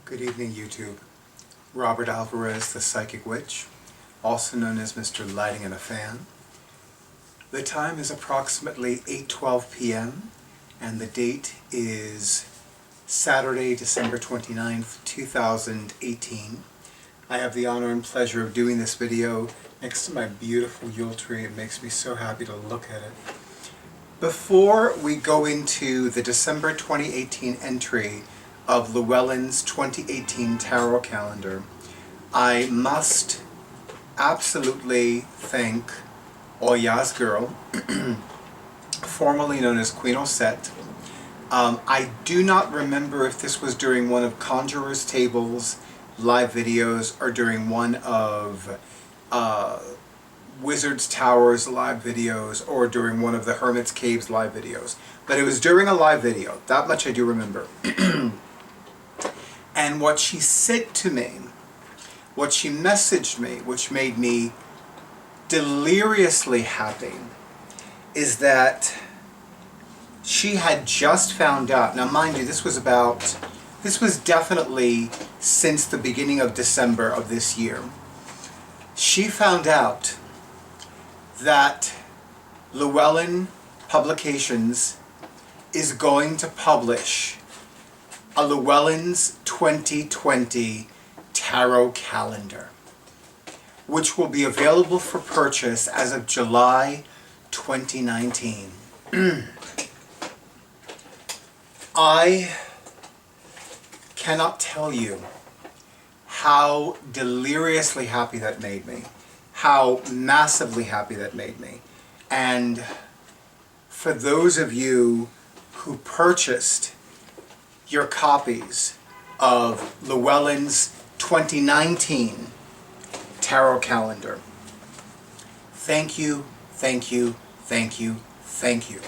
Good evening, YouTube. Robert Alvarez, the Psychic Witch, also known as Mr. Lighting and a Fan. The time is approximately 8:12 p.m. and the date is Saturday, December 29th, 2018. I have the honor and pleasure of doing this video next to my beautiful Yule tree. It makes me so happy to look at it. Before we go into the December 2018 entry of Llewellyn's 2018 Tarot Calendar, I must absolutely thank Oya's Girl, formerly known as Queen Osette. I do not remember if this was during one of Conjurer's Table's live videos or during one of Wizard's Tower's live videos or during one of the Hermit's Cave's live videos. But it was during a live video. That much I do remember. And what she said to me, what she messaged me, which made me deliriously happy, is that she had just found out. Now mind you, this was definitely since the beginning of December of this year. She found out that Llewellyn Publications is going to publish a Llewellyn's 2020 Tarot Calendar, which will be available for purchase as of July 2019. I cannot tell you how deliriously happy that made me, how massively happy that made me. And for those of you who purchased your copies of Llewellyn's 2019 Tarot Calendar, thank you, thank you, thank you, thank you.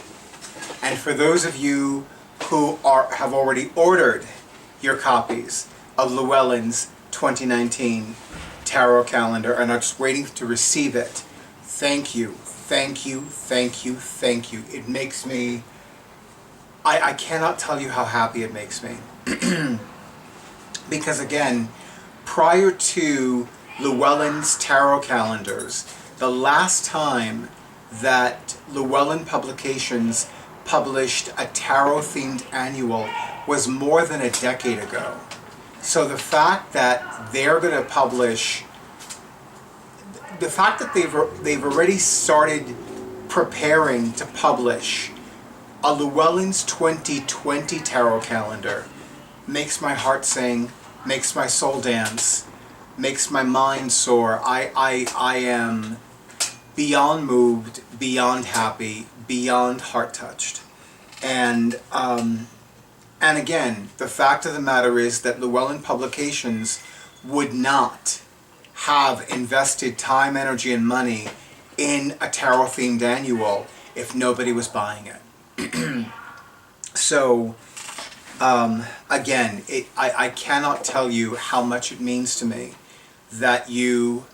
And for those of you who have already ordered your copies of Llewellyn's 2019 Tarot Calendar and are just waiting to receive it, thank you, thank you, thank you, thank you. It makes me, I cannot tell you how happy it makes me. Because again, prior to Llewellyn's Tarot Calendars, the last time that Llewellyn Publications published a tarot-themed annual was more than a decade ago. So the fact that they're going to publish, the fact that they've already started preparing to publish a Llewellyn's 2020 Tarot Calendar makes my heart sing, makes my soul dance, makes my mind soar. I am beyond moved, beyond happy, beyond heart-touched. And again, the fact of the matter is that Llewellyn Publications would not have invested time, energy, and money in a tarot-themed annual if nobody was buying it. So, again, I cannot tell you how much it means to me that you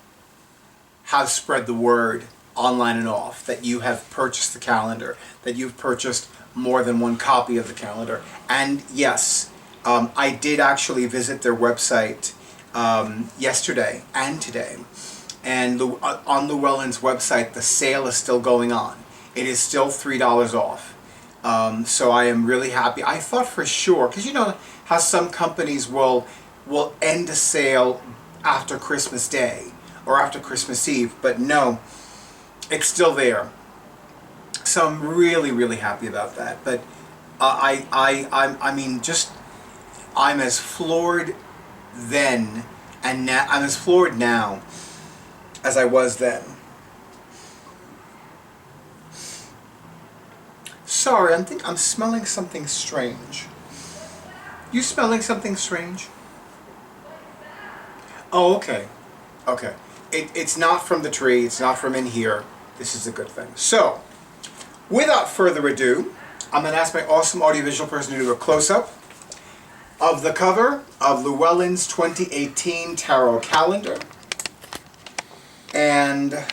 have spread the word online and off, that you have purchased the calendar, that you've purchased more than one copy of the calendar. And yes, I did actually visit their website yesterday and today. And on Llewellyn's website, the sale is still going on. It is still $3 off. So I am really happy. I thought for sure, because you know how some companies will end a sale after Christmas Day or after Christmas Eve, but no, it's still there. So I'm really, really happy about that. But I mean, just I'm as floored then and now. I'm as floored now as I was then. Sorry, I'm smelling something strange. You smelling something strange? Oh, okay. Okay. It's not from the tree. It's not from in here. This is a good thing. So, without further ado, I'm going to ask my awesome audiovisual person to do a close-up of the cover of Llewellyn's 2018 Tarot Calendar. And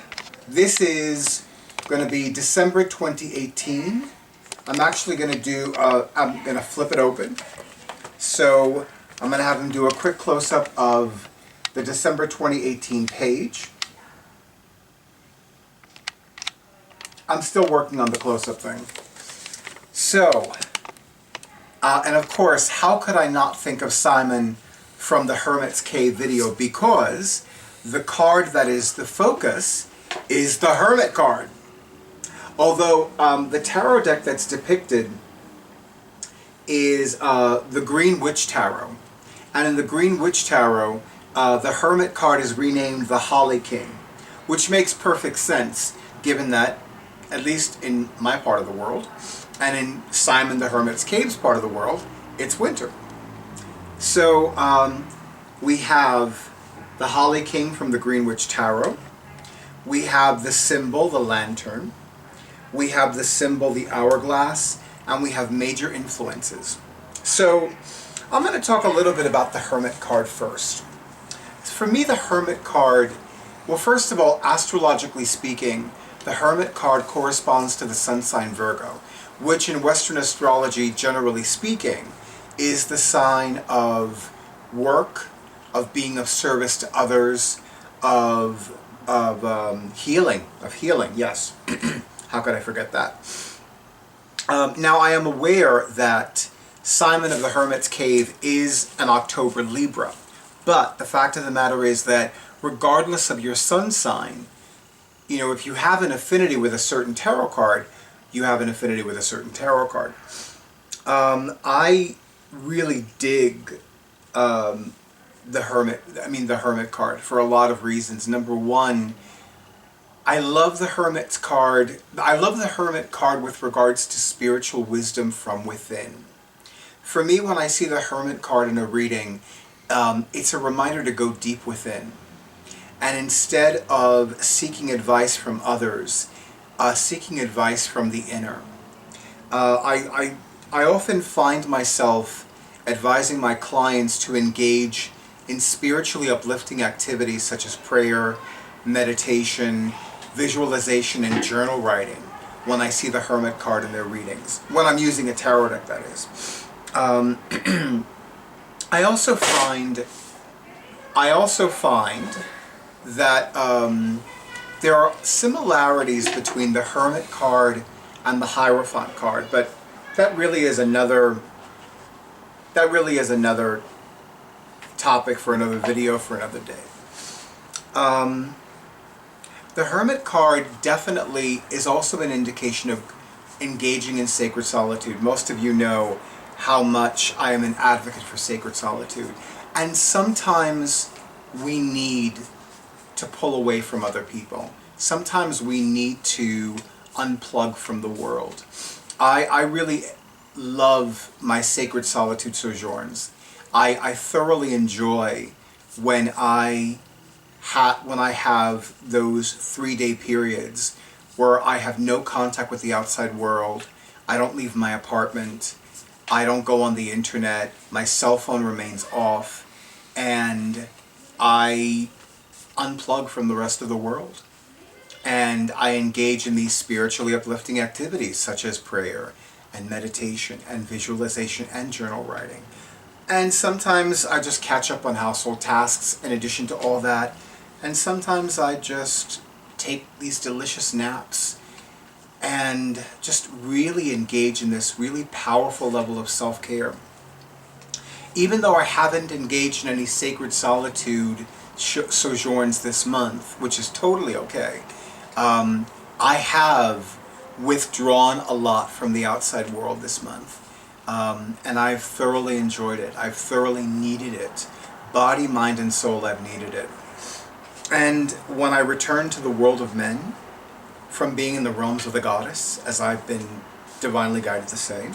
this is going to be December 2018. I'm actually going to do, I'm going to flip it open. So I'm going to have him do a quick close-up of the December 2018 page. I'm still working on the close-up thing. So, and of course, how could I not think of Simon from the Hermit's Cave video? Because the card that is the focus is the Hermit card. Although the tarot deck that's depicted is the Green Witch Tarot. And in the Green Witch Tarot, the Hermit card is renamed the Holly King, which makes perfect sense given that, at least in my part of the world, and in Simon the Hermit's Cave's part of the world, it's winter. So we have the Holly King from the Green Witch Tarot. We have the symbol, the lantern. We have the symbol, the hourglass. And we have major influences. So I'm going to talk a little bit about the Hermit card first. For me, the Hermit card, well, first of all, astrologically speaking, the Hermit card corresponds to the sun sign Virgo, which in Western astrology, generally speaking, is the sign of work, of being of service to others, of healing, yes. How could I forget that? Now, I am aware that Simon of the Hermit's Cave is an October Libra, but the fact of the matter is that regardless of your sun sign, you know, if you have an affinity with a certain tarot card, you have an affinity with a certain tarot card. I really dig the Hermit card for a lot of reasons. Number one, I love the Hermit's card. I love the Hermit card with regards to spiritual wisdom from within. For me, when I see the Hermit card in a reading, it's a reminder to go deep within. And instead of seeking advice from others, seeking advice from the inner. I often find myself advising my clients to engage in spiritually uplifting activities such as prayer, meditation, visualization, and journal writing when I see the Hermit card in their readings. When I'm using a tarot deck, that is. I also find that there are similarities between the Hermit card and the Hierophant card, but that really is another topic for another video for another day. The Hermit card definitely is also an indication of engaging in sacred solitude. Most of you know how much I am an advocate for sacred solitude. And sometimes we need to pull away from other people. Sometimes we need to unplug from the world. I really love my sacred solitude sojourns. I thoroughly enjoy when I have those 3-day periods where I have no contact with the outside world. I don't leave my apartment. I don't go on the internet. My cell phone remains off. And I unplug from the rest of the world. And I engage in these spiritually uplifting activities such as prayer and meditation and visualization and journal writing. And sometimes I just catch up on household tasks in addition to all that. And sometimes I just take these delicious naps and just really engage in this really powerful level of self-care. Even though I haven't engaged in any sacred solitude sojourns this month, which is totally okay, I have withdrawn a lot from the outside world this month. And I've thoroughly enjoyed it. I've thoroughly needed it. Body, mind, and soul, I've needed it. And when I return to the world of men, from being in the realms of the goddess, as I've been divinely guided to say,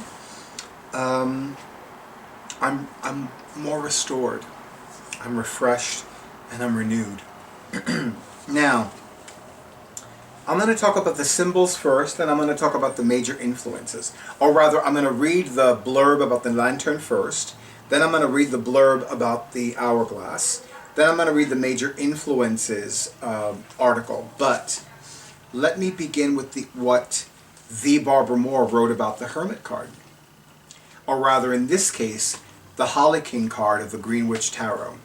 I'm more restored. I'm refreshed, and I'm renewed. Now, I'm going to talk about the symbols first, and I'm going to talk about the major influences. Or rather, I'm going to read the blurb about the lantern first, then I'm going to read the blurb about the hourglass, then I'm going to read the major influences article. But let me begin with what the Barbara Moore wrote about the Hermit card. Or rather, in this case, the Holly King card of the Green Witch Tarot.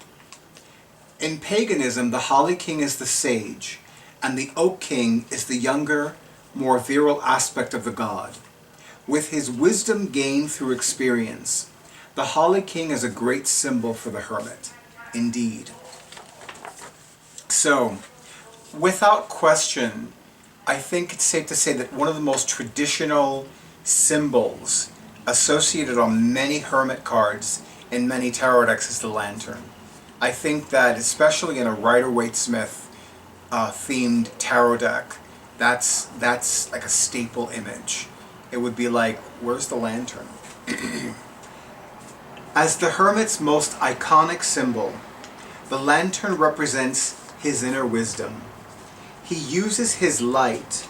In paganism, the Holly King is the sage, and the Oak King is the younger, more virile aspect of the god. With his wisdom gained through experience, the Holly King is a great symbol for the hermit, indeed. So, without question, I think it's safe to say that one of the most traditional symbols associated on many hermit cards in many tarot decks is the lantern. I think that especially in a Rider-Waite-Smith themed tarot deck, that's like a staple image. It would be like, where's the lantern? As the hermit's most iconic symbol, the lantern represents his inner wisdom. He uses this light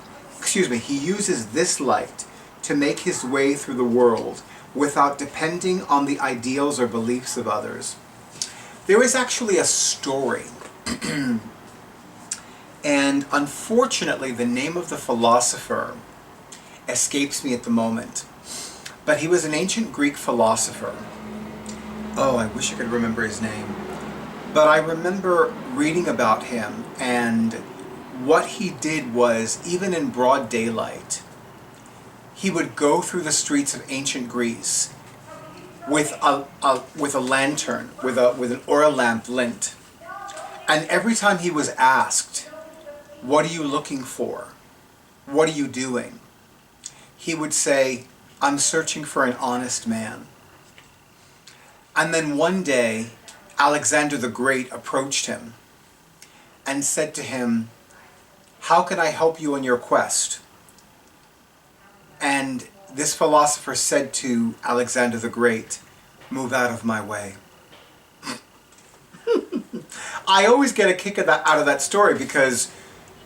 to make his way through the world without depending on the ideals or beliefs of others. There is actually a story, and unfortunately the name of the philosopher escapes me at the moment, but he was an ancient Greek philosopher. Oh, I wish I could remember his name. But I remember reading about him, and what he did was, even in broad daylight, he would go through the streets of ancient Greece with a lantern, with an oil lamp lit. And every time he was asked, "What are you looking for? What are you doing?" he would say, "I'm searching for an honest man." And then one day, Alexander the Great approached him and said to him, "How can I help you in your quest?" And this philosopher said to Alexander the Great, "Move out of my way." I always get a kick out of that story because,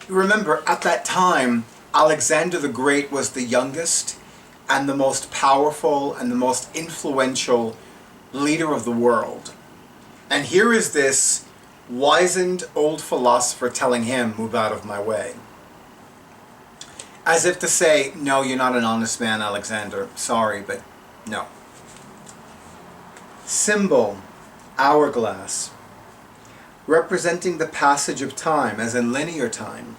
remember, at that time, Alexander the Great was the youngest and the most powerful and the most influential leader of the world. And here is this wizened old philosopher telling him, "Move out of my way." As if to say, no, you're not an honest man, Alexander. Sorry, but no. Symbol, hourglass, representing the passage of time, as in linear time.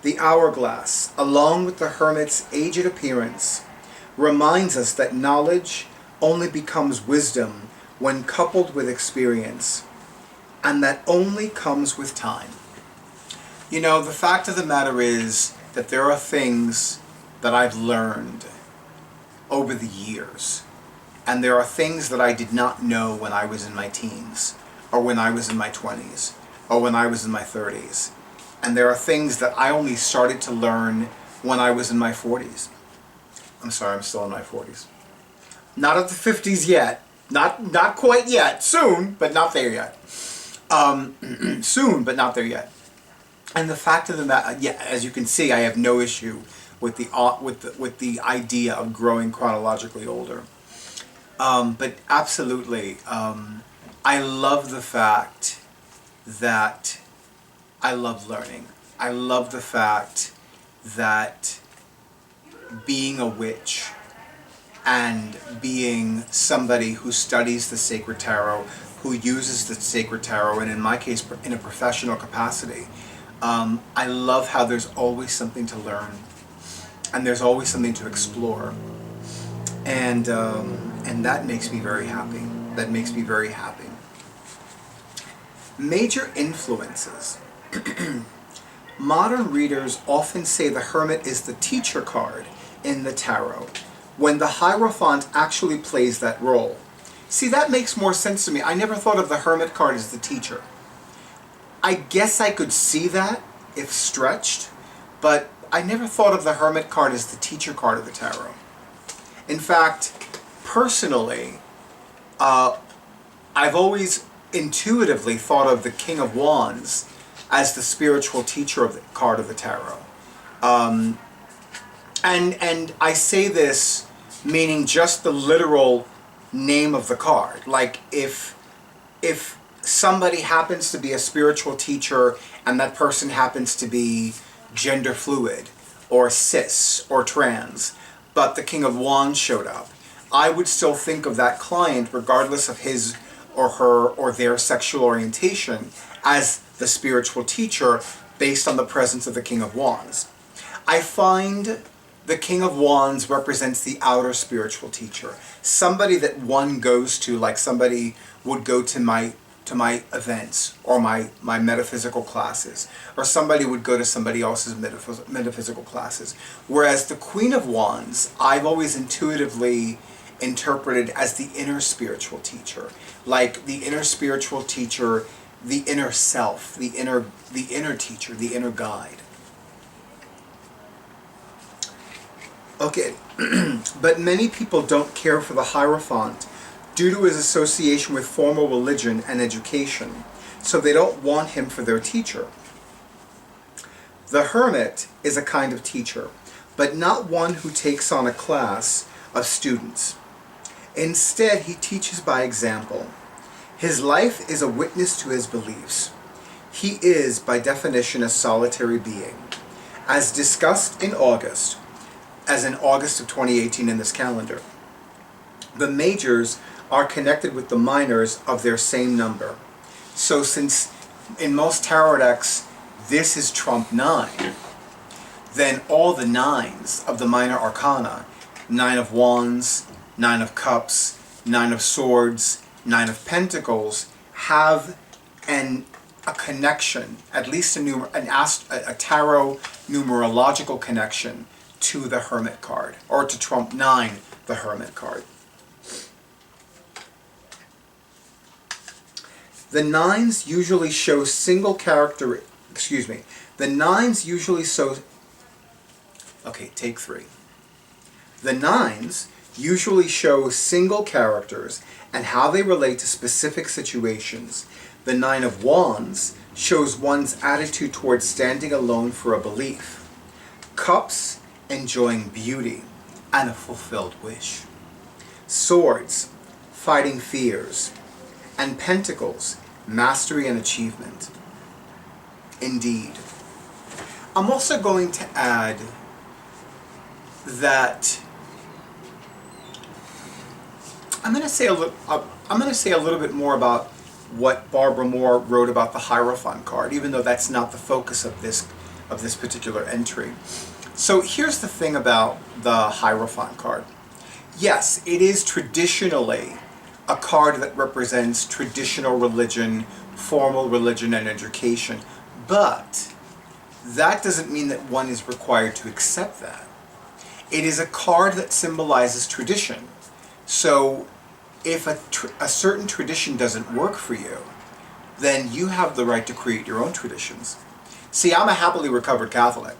The hourglass, along with the hermit's aged appearance, reminds us that knowledge only becomes wisdom when coupled with experience, and that only comes with time. You know, the fact of the matter is that there are things that I've learned over the years, and there are things that I did not know when I was in my teens, or when I was in my 20s, or when I was in my 30s. And there are things that I only started to learn when I was in my 40s. I'm sorry, I'm still in my 40s. Not at the 50s yet. Not quite yet. Soon, but not there yet. Soon, but not there yet. And the fact of the matter, yeah, as you can see, I have no issue with the idea of growing chronologically older. But absolutely, I love the fact that I love learning. I love the fact that being a witch and being somebody who studies the sacred tarot, who uses the sacred tarot, and in my case, in a professional capacity, I love how there's always something to learn, and there's always something to explore, and that makes me very happy. That makes me very happy. Major influences. Modern readers often say the Hermit is the teacher card in the tarot, when the Hierophant actually plays that role. See, that makes more sense to me. I never thought of the Hermit card as the teacher. I guess I could see that if stretched, but I never thought of the Hermit card as the teacher card of the tarot. In fact, personally, I've always intuitively thought of the King of Wands as the spiritual teacher of the card of the tarot. And I say this meaning just the literal name of the card. Like if somebody happens to be a spiritual teacher and that person happens to be gender fluid or cis or trans, but the King of Wands showed up, I would still think of that client, regardless of his or her or their sexual orientation, as the spiritual teacher based on the presence of the King of Wands. I find the King of Wands represents the outer spiritual teacher, somebody that one goes to, like somebody would go to my events or my metaphysical classes, or somebody would go to somebody else's metaphysical classes. Whereas the Queen of Wands, I've always intuitively interpreted as the inner spiritual teacher, like the inner spiritual teacher, the inner self, the inner teacher, the inner guide. Okay, but many people don't care for the Hierophant due to his association with formal religion and education, so they don't want him for their teacher. The Hermit is a kind of teacher, but not one who takes on a class of students. Instead, he teaches by example. His life is a witness to his beliefs. He is, by definition, a solitary being. As discussed in August of 2018 in this calendar, the majors are connected with the minors of their same number. So since in most tarot decks this is trump 9, then all the 9s of the minor arcana, 9 of Wands, 9 of Cups, 9 of Swords, 9 of Pentacles, have a connection, at least a tarot numerological connection to the Hermit card, or to trump 9, the Hermit card. The 9s usually show single character, the 9s usually show, okay, take 3. The 9s usually show single characters and how they relate to specific situations. The 9 of Wands shows one's attitude towards standing alone for a belief. Cups, enjoying beauty and a fulfilled wish. Swords, fighting fears. And Pentacles, mastery and achievement. Indeed. I'm also going to add that I'm going to say a little bit more about what Barbara Moore wrote about the Hierophant card, even though that's not the focus of this particular entry. So here's the thing about the Hierophant card. Yes, it is traditionally a card that represents traditional religion, formal religion and education, but that doesn't mean that one is required to accept that. It is a card that symbolizes tradition. So if a certain tradition doesn't work for you, then you have the right to create your own traditions. See, I'm a happily recovered Catholic.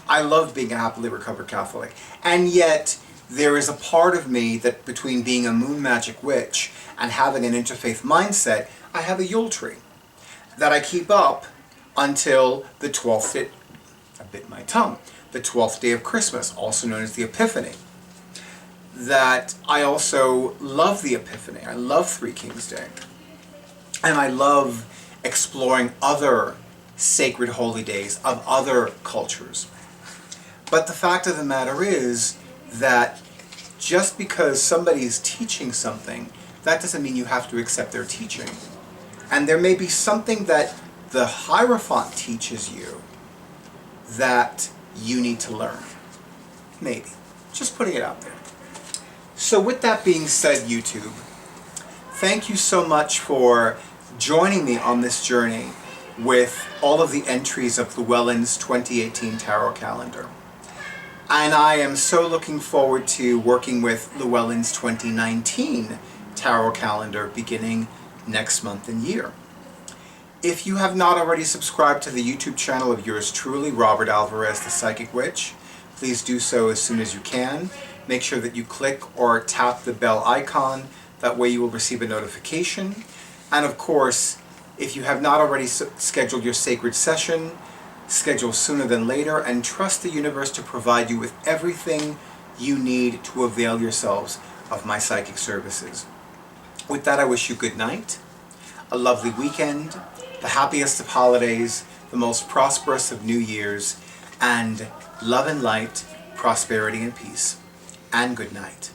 I love being a happily recovered Catholic. And yet, there is a part of me that between being a moon magic witch and having an interfaith mindset, I have a Yule tree that I keep up until the 12th day, I bit my tongue, the 12th day of Christmas, also known as the Epiphany. That I also love the Epiphany. I love Three Kings Day. And I love exploring other sacred holy days of other cultures. But the fact of the matter is that just because somebody is teaching something, that doesn't mean you have to accept their teaching. And there may be something that the Hierophant teaches you that you need to learn. Maybe. Just putting it out there. So with that being said, YouTube, thank you so much for joining me on this journey with all of the entries of Llewellyn's 2018 Tarot Calendar. And I am so looking forward to working with Llewellyn's 2019 Tarot Calendar beginning next month and year. If you have not already subscribed to the YouTube channel of yours truly, Robert Alvarez the Psychic Witch, please do so as soon as you can. Make sure that you click or tap the bell icon. That way you will receive a notification. And of course, if you have not already scheduled your sacred session, schedule sooner than later, and trust the universe to provide you with everything you need to avail yourselves of my psychic services. With that, I wish you good night, a lovely weekend, the happiest of holidays, the most prosperous of New Years, and love and light, prosperity and peace. And good night.